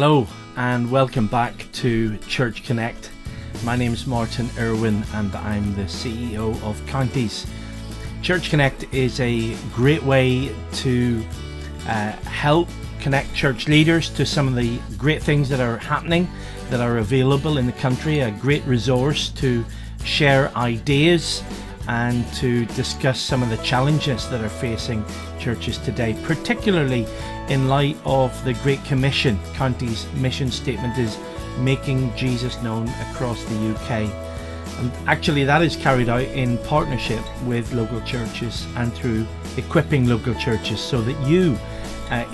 Hello and welcome back to Church Connect. My name is Martin Erwin and I'm the CEO of Counties. Church Connect is a great way to help connect church leaders to some of the great things that are happening, that are available in the country, a great resource to share ideas and to discuss some of the challenges that are facing churches today, particularly in light of the Great Commission. Counties' mission statement is making Jesus known across the UK. And actually that is carried out in partnership with local churches and through equipping local churches so that you,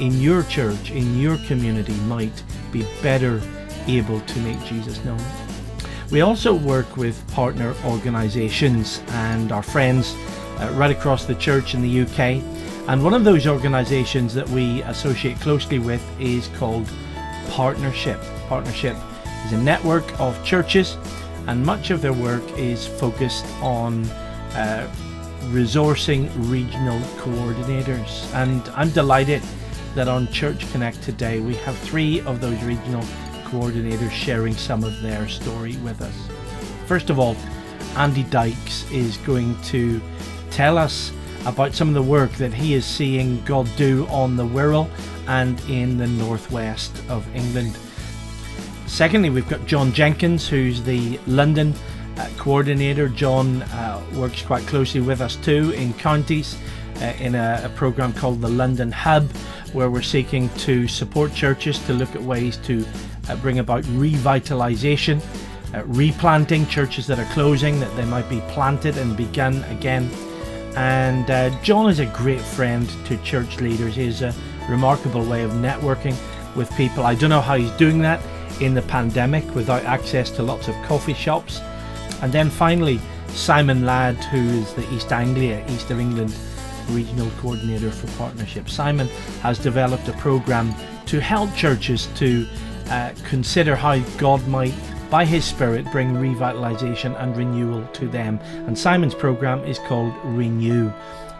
in your church, in your community, might be better able to make Jesus known. We also work with partner organisations and our friends right across the church in the UK. And one of those organisations that we associate closely with is called Partnership. Partnership is a network of churches, and much of their work is focused on resourcing regional coordinators. And I'm delighted that on Church Connect today we have 3 of those regional coordinators sharing some of their story with us. First of all, Andy Dykes is going to tell us about some of the work that he is seeing God do on the Wirral and in the northwest of England. Secondly, we've got John Jenkins, who's the London coordinator. John works quite closely with us too in Counties in a programme called the London Hub, where we're seeking to support churches to look at ways to bring about revitalisation, replanting churches that are closing, that they might be planted and begun again. And John is a great friend to church leaders. He has a remarkable way of networking with people. I don't know how he's doing that in the pandemic without access to lots of coffee shops. And then finally, Simon Ladd, who is the East Anglia, East of England regional coordinator for Partnership. Simon has developed a programme to help churches to consider how God might, by his Spirit, bring revitalisation and renewal to them. And Simon's programme is called Renew.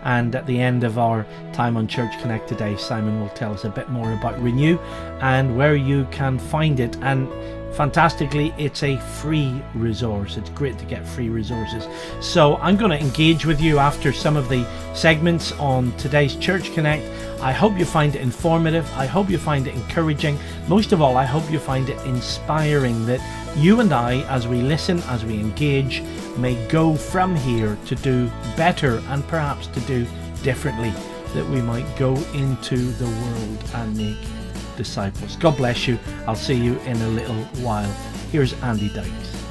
And at the end of our time on Church Connect today, Simon will tell us a bit more about Renew and where you can find it. And fantastically, it's a free resource. It's great to get free resources. So I'm going to engage with you after some of the segments on today's Church Connect. I hope you find it informative. I hope you find it encouraging. Most of all, I hope you find it inspiring, that you and I, as we listen, as we engage, may go from here to do better and perhaps to do differently, that we might go into the world and make disciples. God bless you. I'll see you in a little while. Here's Andy Dykes.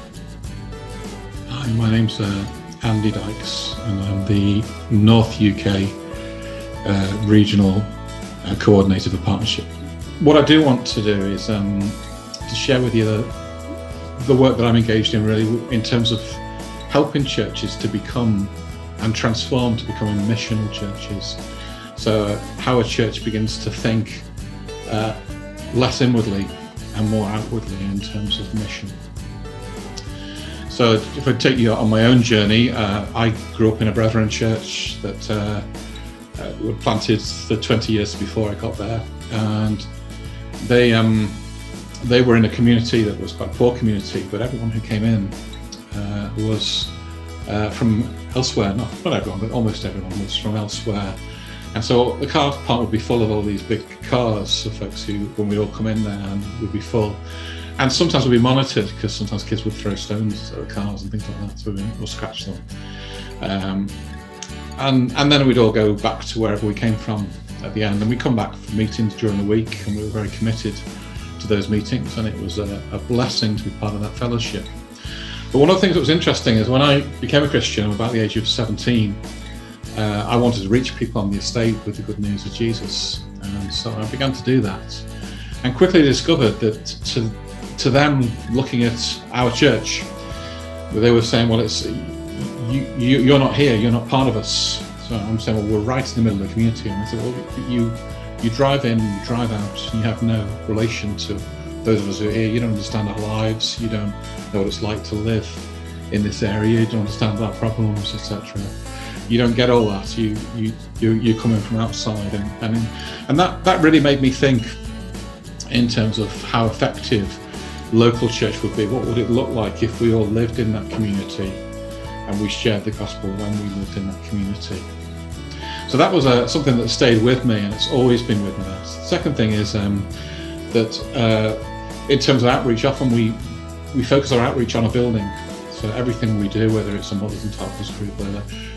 Hi, my name's Andy Dykes and I'm the North UK regional coordinator for Partnership. What I do want to do is to share with you the work that I'm engaged in, really, in terms of helping churches to become and transform to becoming missional churches. So how a church begins to think less inwardly and more outwardly in terms of mission. So if I take you on my own journey, I grew up in a Brethren church that were planted for 20 years before I got there, and they were in a community that was quite a poor community, but everyone who came in was from elsewhere. Not everyone, but almost everyone was from elsewhere. And so the car park would be full of all these big cars of folks who, when we'd all come in there, and would be full. And sometimes we'd be monitored, because sometimes kids would throw stones at the cars and things like that, so we'd scratch them. And then we'd all go back to wherever we came from at the end. And we'd come back for meetings during the week, and we were very committed to those meetings, and it was a blessing to be part of that fellowship. But one of the things that was interesting is when I became a Christian about the age of 17, I wanted to reach people on the estate with the good news of Jesus, and so I began to do that, and quickly discovered that to them, looking at our church, they were saying, well, it's you're not here, you're not part of us. So I'm saying, well, we're right in the middle of the community. And I said, well, you drive in, you drive out, you have no relation to those of us who are here. You don't understand our lives, you don't know what it's like to live in this area, you don't understand our problems, etc. You don't get all that. You're coming from outside, and that really made me think in terms of how effective local church would be. What would it look like if we all lived in that community and we shared the gospel when we lived in that community? So that was something that stayed with me, and it's always been with me. The second thing is that in terms of outreach, often we focus our outreach on a building. So everything we do, whether it's a mothers and toddlers group,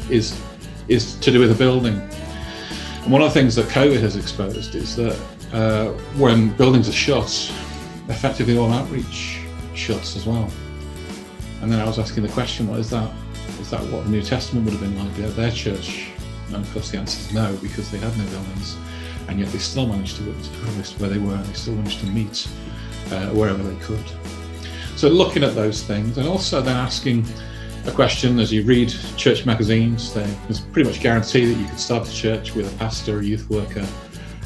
is to do with a building. And one of the things that COVID has exposed is that when buildings are shut, effectively all outreach shuts as well. And then I was asking the question, well, is that what the New Testament would have been like at their church? And of course the answer is no, because they had no buildings, and yet they still managed to witness to Christ where they were, and they still managed to meet wherever they could. So looking at those things, and also then asking a question as you read church magazines, there's pretty much guarantee that you could start a church with a pastor, a youth worker,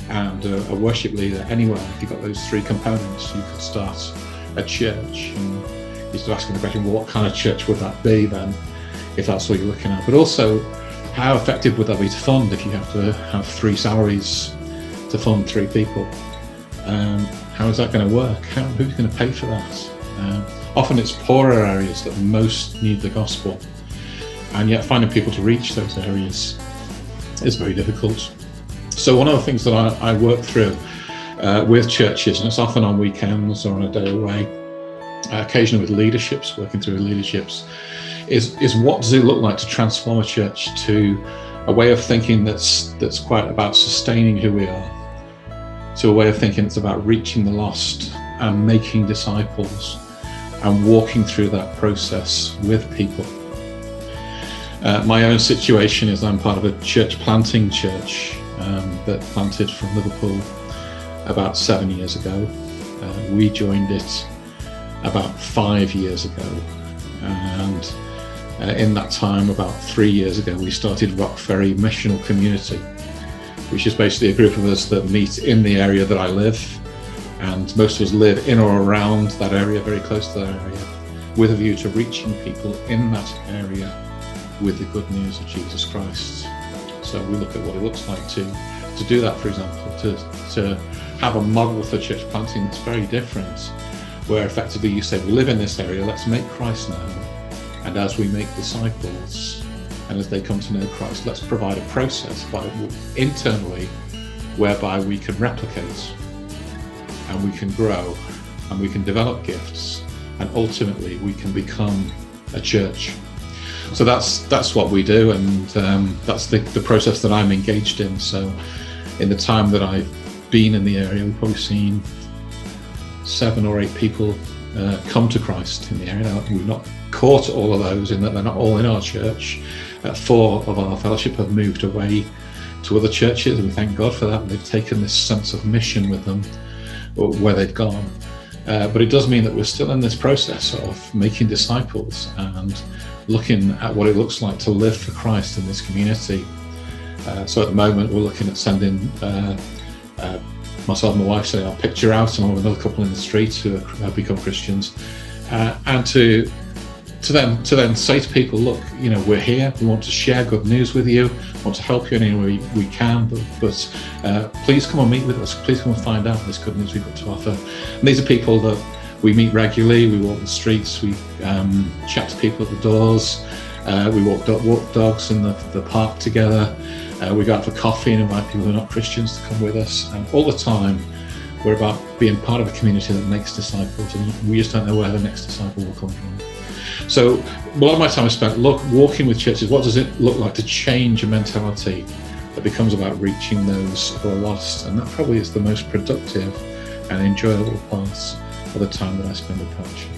and a worship leader anywhere. If you've got those three components, you could start a church. And you're still asking the question, well, what kind of church would that be then, if that's what you're looking at? But also, how effective would that be to fund if you have to have 3 salaries to fund 3 people? How is that going to work? Who's going to pay for that? Often it's poorer areas that most need the gospel, and yet finding people to reach those areas is very difficult. So one of the things that I work through with churches, and it's often on weekends or on a day away, occasionally with leaderships, working through leaderships, is what does it look like to transform a church to a way of thinking that's quite about sustaining who we are, to a way of thinking that's about reaching the lost and making disciples and walking through that process with people. My own situation is I'm part of a church planting church that planted from Liverpool about 7 years ago. We joined it about 5 years ago, and in that time, about 3 years ago, we started Rock Ferry Missional Community, which is basically a group of us that meet in the area that I live, and most of us live in or around that area, very close to that area, with a view to reaching people in that area with the good news of Jesus Christ. So we look at what it looks like to do that, for example, to have a model for church planting that's very different, where effectively you say, we live in this area, let's make Christ known, and as we make disciples, and as they come to know Christ, let's provide a process internally whereby we can replicate, and we can grow, and we can develop gifts, and ultimately we can become a church. So that's what we do, and that's the process that I'm engaged in. So in the time that I've been in the area, we've probably seen 7 or 8 people come to Christ in the area. Now, we've not caught all of those in that they're not all in our church. 4 of our fellowship have moved away to other churches, and we thank God for that. They've taken this sense of mission with them where they've gone. But it does mean that we're still in this process of making disciples and looking at what it looks like to live for Christ in this community. So at the moment, we're looking at sending myself and my wife, say our picture out, along with another couple in the street who have become Christians, and to then say to people, look, we're here, we want to share good news with you, want to help you in any way we can, but please come and meet with us, please come and find out this good news we've got to offer. And these are people that we meet regularly, we walk the streets, we chat to people at the doors, we walk dogs in the park together, we go out for coffee and invite people who are not Christians to come with us, and all the time we're about being part of a community that makes disciples, and we just don't know where the next disciple will come from. So a lot of my time is spent walking with churches. What does it look like to change a mentality that becomes about reaching those who are lost? And that probably is the most productive and enjoyable part of the time that I spend with Fellowship.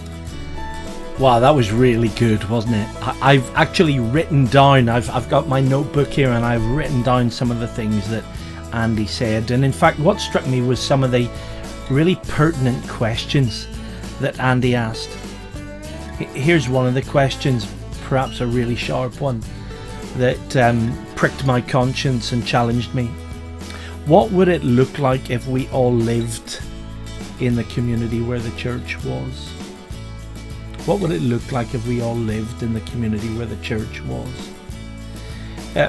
Wow, that was really good, wasn't it? I've actually written down, I've got my notebook here, and I've written down some of the things that Andy said. And in fact, what struck me was some of the really pertinent questions that Andy asked. Here's one of the questions, perhaps a really sharp one, that pricked my conscience and challenged me. What would it look like if we all lived in the community where the church was? What would it look like if we all lived in the community where the church was?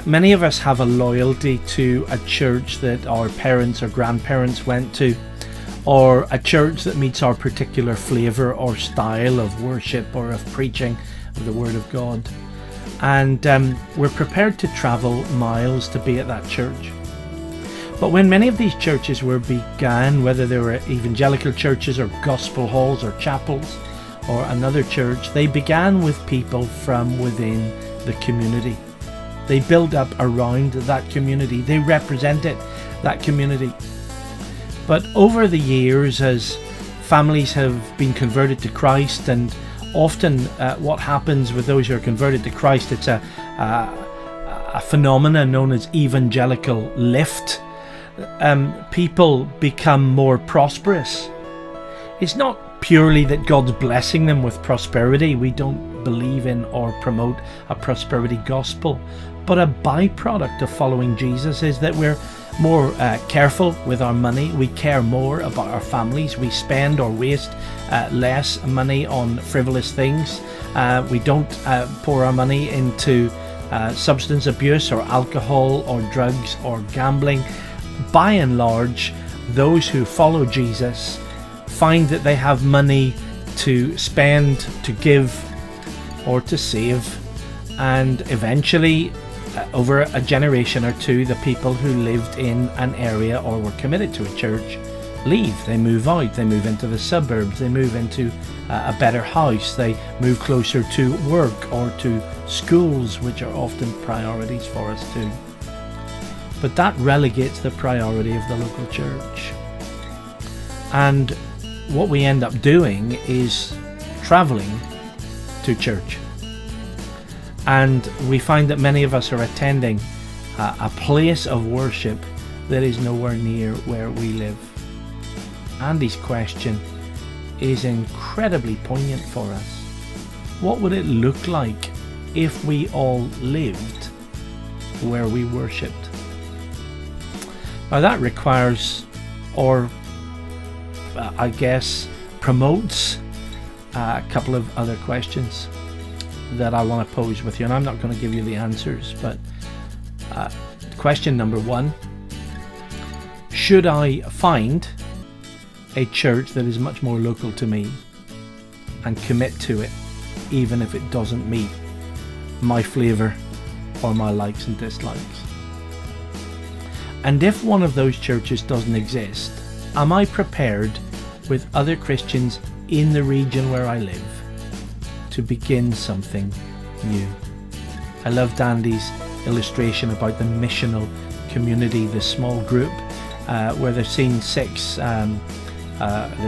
Many of us have a loyalty to a church that our parents or grandparents went to, or a church that meets our particular flavour or style of worship or of preaching of the Word of God. And we're prepared to travel miles to be at that church. But when many of these churches were began, whether they were evangelical churches or gospel halls or chapels or another church, they began with people from within the community. They built up around that community. They represented that community. But over the years, as families have been converted to Christ, and often what happens with those who are converted to Christ, it's a phenomenon known as evangelical lift. People become more prosperous. It's not purely that God's blessing them with prosperity. We don't believe in or promote a prosperity gospel. But a byproduct of following Jesus is that we're more careful with our money. We care more about our families. We spend or waste less money on frivolous things. We don't pour our money into substance abuse or alcohol or drugs or gambling. By and large, those who follow Jesus find that they have money to spend, to give, or to save, and eventually over a generation or two, the people who lived in an area or were committed to a church leave. They move out, they move into the suburbs, they move into a better house, they move closer to work or to schools, which are often priorities for us too. But that relegates the priority of the local church. And what we end up doing is travelling to church. And we find that many of us are attending a place of worship that is nowhere near where we live. Andy's question is incredibly poignant for us. What would it look like if we all lived where we worshipped? Now that requires, or I guess promotes, a couple of other questions that I want to pose with you, and I'm not going to give you the answers, but question number one: should I find a church that is much more local to me and commit to it, even if it doesn't meet my flavour or my likes and dislikes? And if one of those churches doesn't exist, am I prepared with other Christians in the region where I live to begin something new? I loved Andy's illustration about the missional community, the small group, where they've seen they've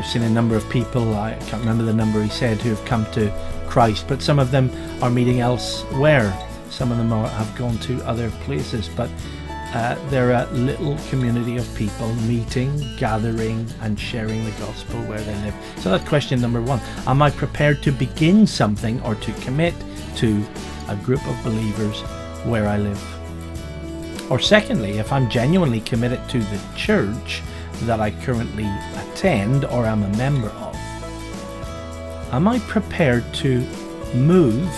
seen a number of people, I can't remember the number he said, who have come to Christ, but some of them are meeting elsewhere. Some of them have gone to other places, but they're a little community of people meeting, gathering and sharing the gospel where they live. So that's question number one. Am I prepared to begin something or to commit to a group of believers where I live? Or secondly, if I'm genuinely committed to the church that I currently attend or am a member of, am I prepared to move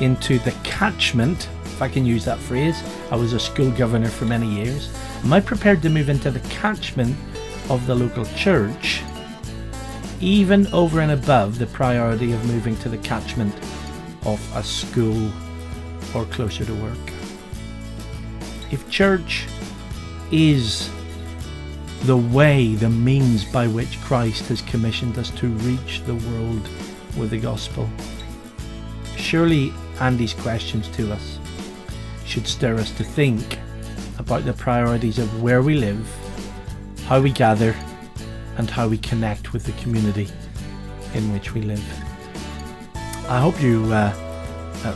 into the catchment, if I can use that phrase? I was a school governor for many years. Am I prepared to move into the catchment of the local church, even over and above the priority of moving to the catchment of a school or closer to work? If church is the way, the means by which Christ has commissioned us to reach the world with the gospel, surely Andy's questions to us should stir us to think about the priorities of where we live, how we gather, and how we connect with the community in which we live. I hope you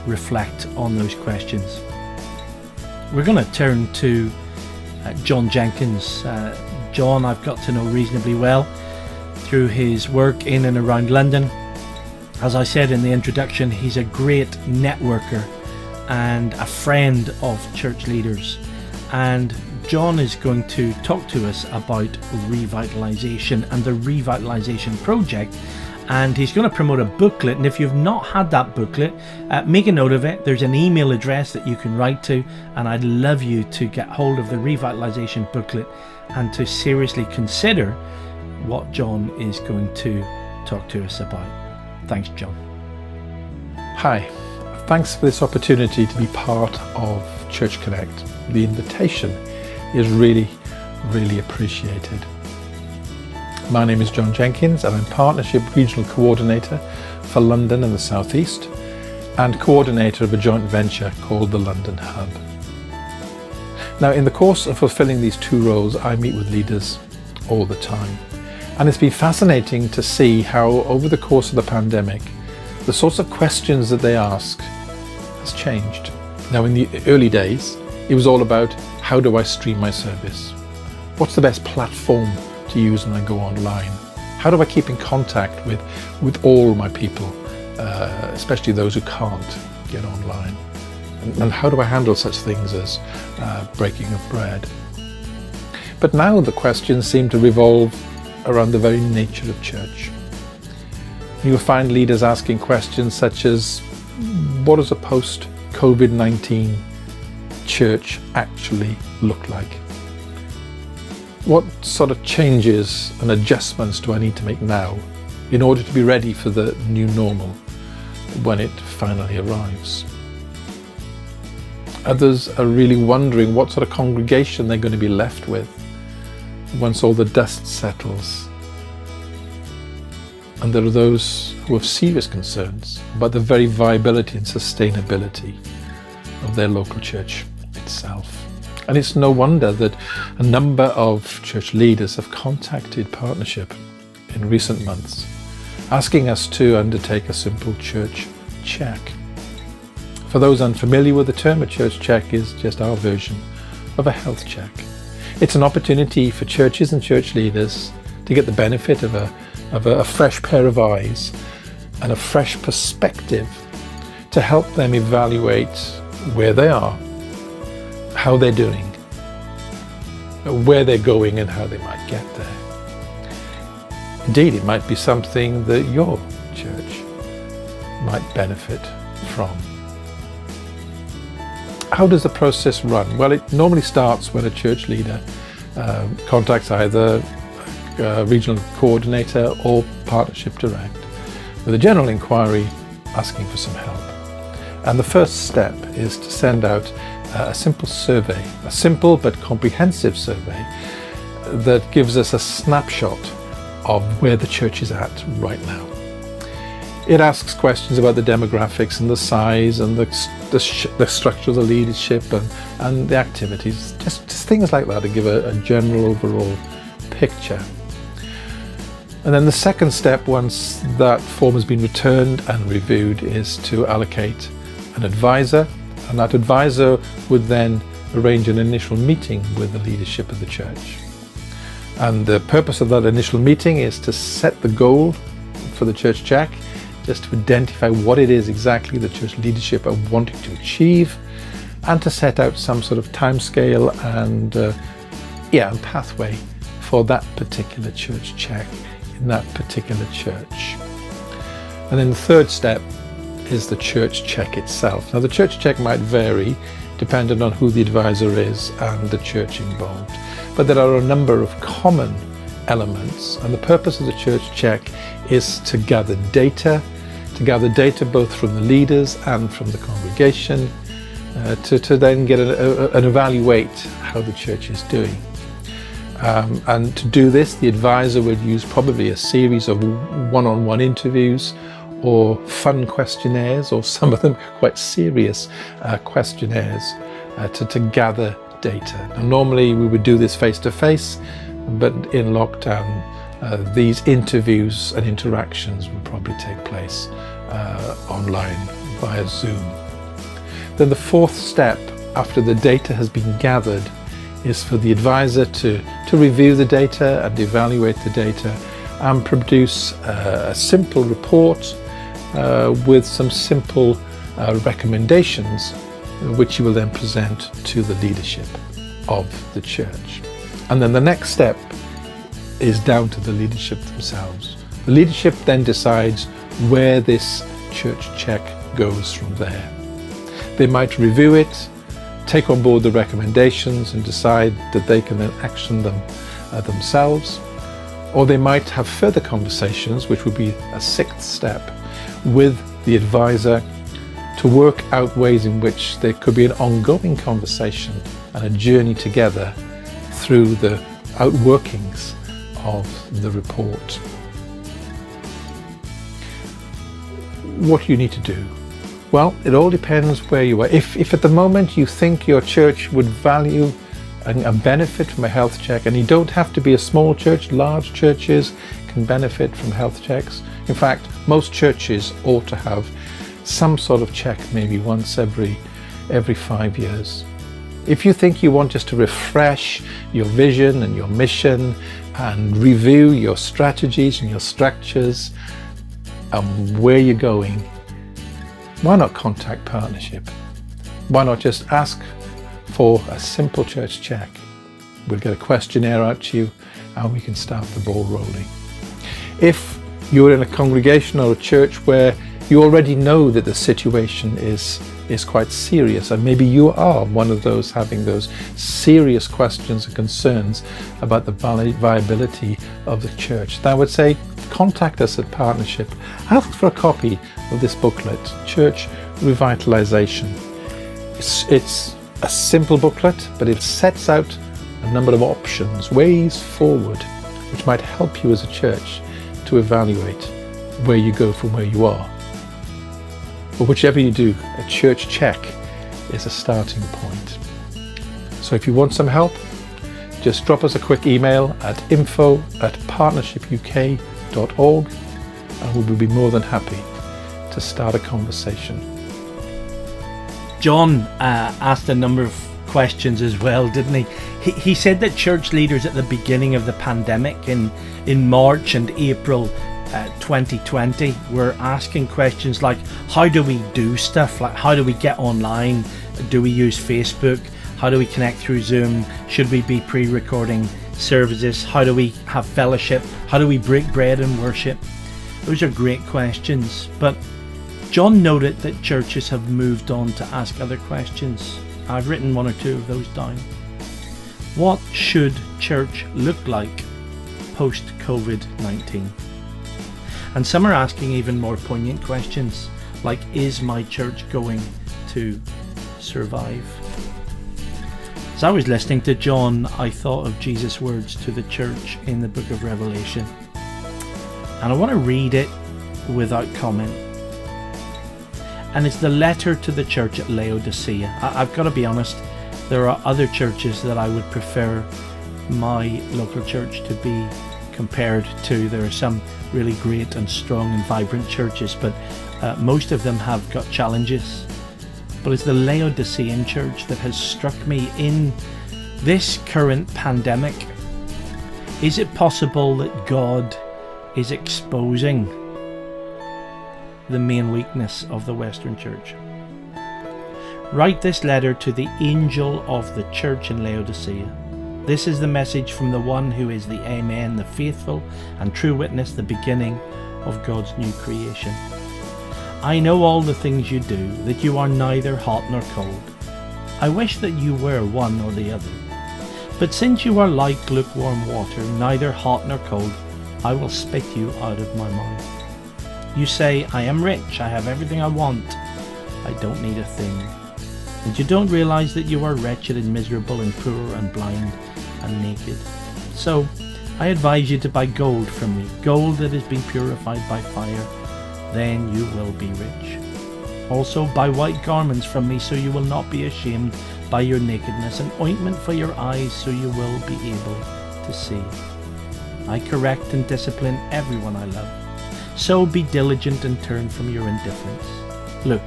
reflect on those questions. We're going to turn to John Jenkins. John I've got to know reasonably well through his work in and around London. As I said in the introduction, he's a great networker and a friend of church leaders. And John is going to talk to us about revitalization and the revitalization project. And he's going to promote a booklet. And if you've not had that booklet, make a note of it. There's an email address that you can write to. And I'd love you to get hold of the revitalization booklet and to seriously consider what John is going to talk to us about. Thanks, John. Hi, thanks for this opportunity to be part of Church Connect. The invitation is really appreciated. My name is John Jenkins and I'm Partnership Regional Coordinator for London and the South East and coordinator of a joint venture called the London Hub. Now, in the course of fulfilling these two roles, I meet with leaders all the time. And it's been fascinating to see how over the course of the pandemic, the sorts of questions that they ask has changed. Now, in the early days, it was all about how do I stream my service? What's the best platform to use when I go online? How do I keep in contact with all my people, especially those who can't get online? And how do I handle such things as breaking of bread? But now the questions seem to revolve around the very nature of church. You'll find leaders asking questions such as, what does a post-COVID-19 church actually look like? What sort of changes and adjustments do I need to make now in order to be ready for the new normal when it finally arrives? Others are really wondering what sort of congregation they're going to be left with once all the dust settles. And there are those who have serious concerns about the very viability and sustainability of their local church itself. And it's no wonder that a number of church leaders have contacted Partnership in recent months, asking us to undertake a simple church check. For those unfamiliar with the term, a church check is just our version of a health check. It's an opportunity for churches and church leaders to get the benefit of a fresh pair of eyes and a fresh perspective to help them evaluate where they are, how they're doing, where they're going and how they might get there. Indeed, it might be something that your church might benefit from. How does the process run? Well, it normally starts when a church leader contacts either a regional coordinator or Partnership Direct with a general inquiry asking for some help. And the first step is to send out a simple survey, a simple but comprehensive survey that gives us a snapshot of where the church is at right now. It asks questions about the demographics and the size and the structure of the leadership and the activities, just things like that to give a general overall picture. And then the second step, once that form has been returned and reviewed, is to allocate an advisor, and that advisor would then arrange an initial meeting with the leadership of the church. And the purpose of that initial meeting is to set the goal for the church check, just to identify what it is exactly the church leadership are wanting to achieve, and to set out some sort of timescale and pathway for that particular church check in that particular church. And then the third step is the church check itself. Now, the church check might vary depending on who the advisor is and the church involved, but there are a number of common elements, and the purpose of the church check is to gather data both from the leaders and from the congregation, to then get and evaluate how the church is doing. And to do this, the advisor would use probably a series of one-on-one interviews or fun questionnaires, or some of them quite serious questionnaires to gather data. Now, normally we would do this face-to-face, but in lockdown, these interviews and interactions will probably take place online via Zoom. Then the fourth step, after the data has been gathered, is for the advisor to review the data and evaluate the data and produce a simple report with some simple recommendations, which you will then present to the leadership of the church. And then the next step is down to the leadership themselves. The leadership then decides where this church check goes from there. They might review it, take on board the recommendations and decide that they can then action them themselves, Or they might have further conversations, which would be a sixth step, with the advisor to work out ways in which there could be an ongoing conversation and a journey together through the outworkings of the report. What do you need to do? Well, it all depends where you are. If at the moment you think your church would value and benefit from a health check, and you don't have to be a small church, large churches can benefit from health checks. In fact, most churches ought to have some sort of check maybe once every 5 years. If you think you want just to refresh your vision and your mission and review your strategies and your structures and where you're going, why not contact Partnership? Why not just ask for a simple church check? We'll get a questionnaire out to you and we can start the ball rolling. If you're in a congregation or a church where you already know that the situation is quite serious, and maybe you are one of those having those serious questions and concerns about the viability of the church, then I would say contact us at Partnership. Ask for a copy of this booklet, Church Revitalization. It's a simple booklet, but it sets out a number of options, ways forward, which might help you as a church to evaluate where you go from where you are. But whichever you do, a church check is a starting point. So if you want some help, just drop us a quick email at info@partnershipuk.org and we will be more than happy to start a conversation. John asked a number of questions as well, didn't he? He said that church leaders at the beginning of the pandemic in March and April 2020 were asking questions like, how do we do stuff? Like, how do we get online? Do we use Facebook? How do we connect through Zoom? Should we be pre-recording services? How do we have fellowship? How do we break bread and worship? Those are great questions, but John noted that churches have moved on to ask other questions. I've written one or two of those down. What should church look like post-COVID-19? And some are asking even more poignant questions, like, is my church going to survive? As I was listening to John, I thought of Jesus' words to the church in the book of Revelation. And I want to read it without comment. And it's the letter to the church at Laodicea. I've got to be honest, there are other churches that I would prefer my local church to be compared to. There are some really great and strong and vibrant churches, but most of them have got challenges. But it's the Laodicean church that has struck me in this current pandemic. Is it possible that God is exposing the main weakness of the Western Church? Write this letter to the angel of the church in Laodicea. This is the message from the one who is the Amen, the faithful and true witness, the beginning of God's new creation. I know all the things you do, that you are neither hot nor cold. I wish that you were one or the other. But since you are like lukewarm water, neither hot nor cold, I will spit you out of my mouth. You say, I am rich, I have everything I want, I don't need a thing. And you don't realize that you are wretched and miserable and poor and blind and naked. So I advise you to buy gold from me, gold that has been purified by fire, then you will be rich. Also buy white garments from me, so you will not be ashamed by your nakedness, and ointment for your eyes, so you will be able to see. I correct and discipline everyone I love. So be diligent and turn from your indifference. Look,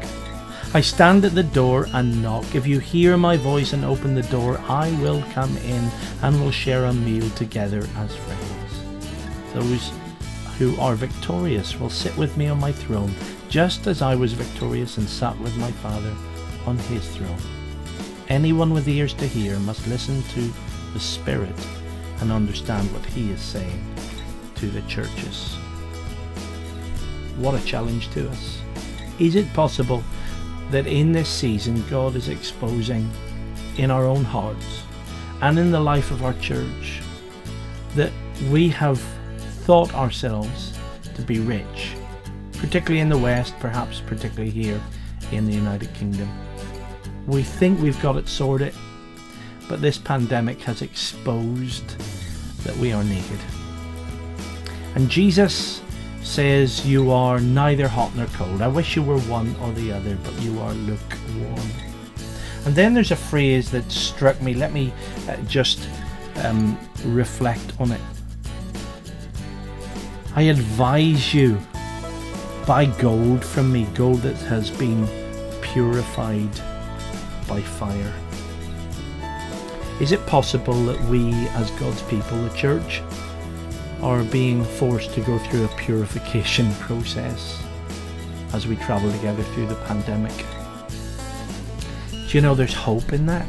I stand at the door and knock. If you hear my voice and open the door, I will come in and will share a meal together as friends. Those who are victorious will sit with me on my throne, just as I was victorious and sat with my Father on his throne. Anyone with ears to hear must listen to the Spirit and understand what he is saying to the churches. What a challenge to us. Is it possible that in this season God is exposing in our own hearts and in the life of our church that we have thought ourselves to be rich, particularly in the West, perhaps particularly here in the United Kingdom. We think we've got it sorted, but this pandemic has exposed that we are naked. And Jesus says, you are neither hot nor cold. I wish you were one or the other, but you are lukewarm. And then there's a phrase that struck me. Let me just reflect on it. I advise you, buy gold from me, gold that has been purified by fire. Is it possible that we, as God's people, the church, are being forced to go through a purification process as we travel together through the pandemic? Do you know there's hope in that?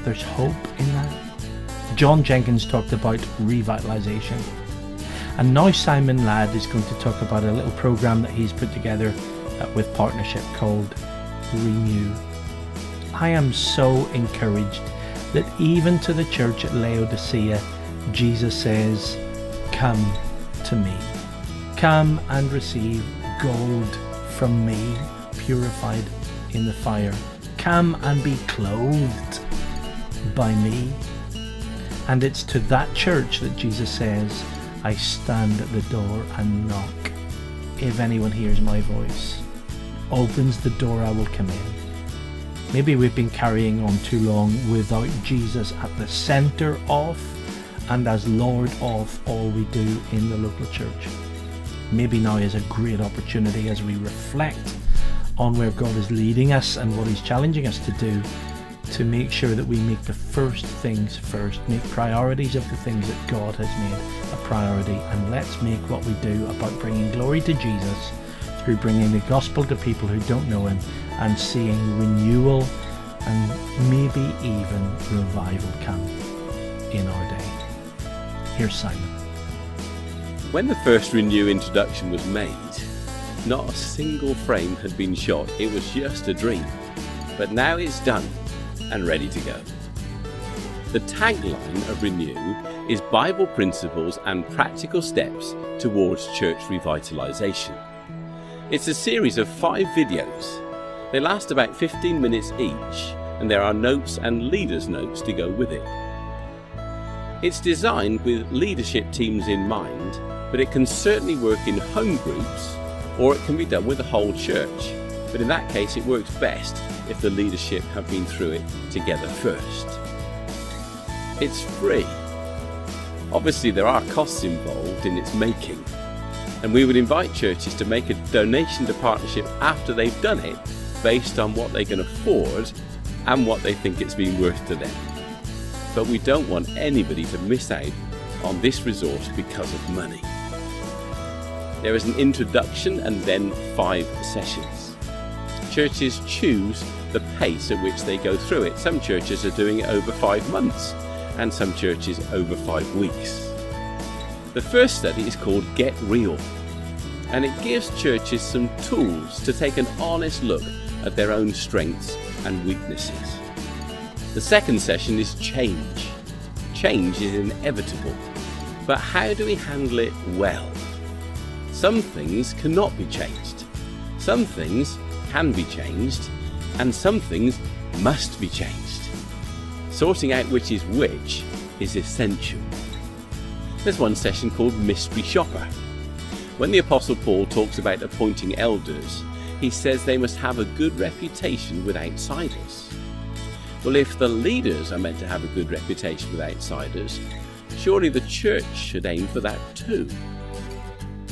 There's hope in that. John Jenkins talked about revitalization. And now Simon Ladd is going to talk about a little program that he's put together with partnership called Renew. I am so encouraged that even to the church at Laodicea, Jesus says, come to me. Come and receive gold from me, purified in the fire. Come and be clothed by me. And it's to that church that Jesus says, I stand at the door and knock. If anyone hears my voice, opens the door, I will come in. Maybe we've been carrying on too long without Jesus at the centre of and as Lord of all we do in the local church. Maybe now is a great opportunity as we reflect on where God is leading us and what He's challenging us to do, to make sure that we make the first things first, make priorities of the things that God has made a priority, and let's make what we do about bringing glory to Jesus through bringing the gospel to people who don't know Him and seeing renewal and maybe even revival come in our day. Here's Simon. When the first Renew introduction was made, not a single frame had been shot. It was just a dream. But now it's done and ready to go. The tagline of Renew is Bible principles and practical steps towards church revitalization. It's a series of 5 videos. They last about 15 minutes each, and there are notes and leaders' notes to go with it. It's designed with leadership teams in mind, but it can certainly work in home groups, or it can be done with the whole church. But in that case, it works best if the leadership have been through it together first. It's free. Obviously, there are costs involved in its making, and we would invite churches to make a donation to partnership after they've done it, based on what they can afford and what they think it's been worth to them. But we don't want anybody to miss out on this resource because of money. There is an introduction and then 5 sessions. Churches choose the pace at which they go through it. Some churches are doing it over 5 months, and some churches over 5 weeks. The first study is called Get Real, and it gives churches some tools to take an honest look at their own strengths and weaknesses. The second session is Change. Change is inevitable, but how do we handle it well? Some things cannot be changed. Some things can be changed, and some things must be changed. Sorting out which is essential. There's one session called Mystery Shopper. When the Apostle Paul talks about appointing elders, he says they must have a good reputation with outsiders. Well, if the leaders are meant to have a good reputation with outsiders, surely the church should aim for that too.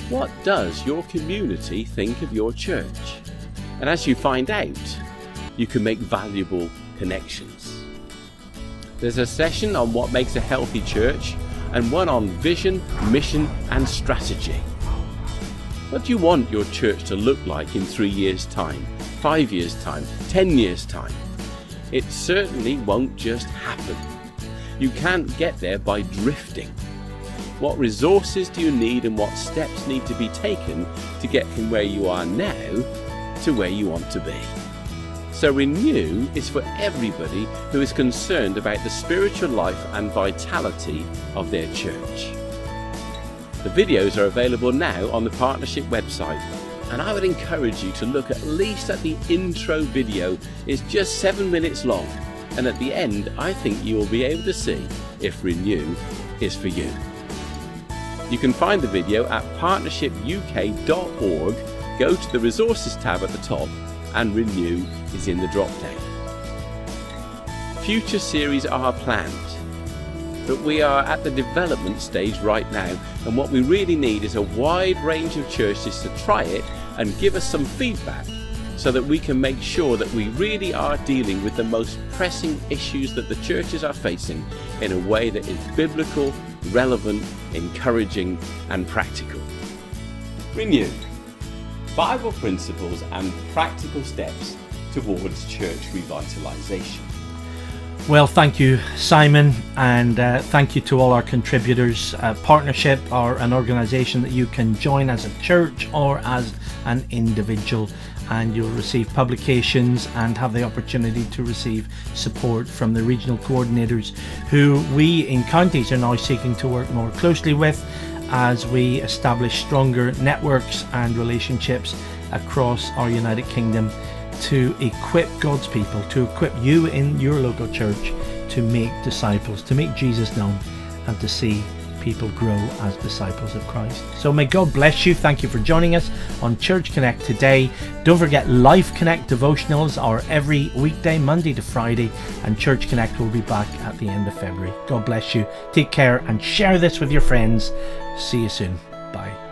What does your community think of your church? And as you find out, you can make valuable connections. There's a session on what makes a healthy church and one on vision, mission and strategy. What do you want your church to look like in 3 years' time, 5 years' time, 10 years' time? It certainly won't just happen. You can't get there by drifting. What resources do you need and what steps need to be taken to get from where you are now to where you want to be? So Renew is for everybody who is concerned about the spiritual life and vitality of their church. The videos are available now on the partnership website, and I would encourage you to look at least at the intro video. It's just 7 minutes long, and at the end I think you will be able to see if Renew is for you. You can find the video at partnershipuk.org, go to the resources tab at the top, and Renew is in the drop down. Future series are planned, but we are at the development stage right now, and what we really need is a wide range of churches to try it and give us some feedback so that we can make sure that we really are dealing with the most pressing issues that the churches are facing in a way that is biblical, relevant, encouraging and practical. Renew. Bible principles and practical steps towards church revitalization. Well, thank you, Simon, and thank you to all our contributors. Partnership are an organisation that you can join as a church or as an individual, and you'll receive publications and have the opportunity to receive support from the regional coordinators who we in counties are now seeking to work more closely with as we establish stronger networks and relationships across our United Kingdom to equip God's people, to equip you in your local church to make disciples, to make Jesus known, and to see people grow as disciples of Christ. So may God bless you. Thank you for joining us on Church Connect today. Don't forget, Life Connect devotionals are every weekday, Monday to Friday, and Church Connect will be back at the end of February. God bless you. Take care and share this with your friends. See you soon. Bye.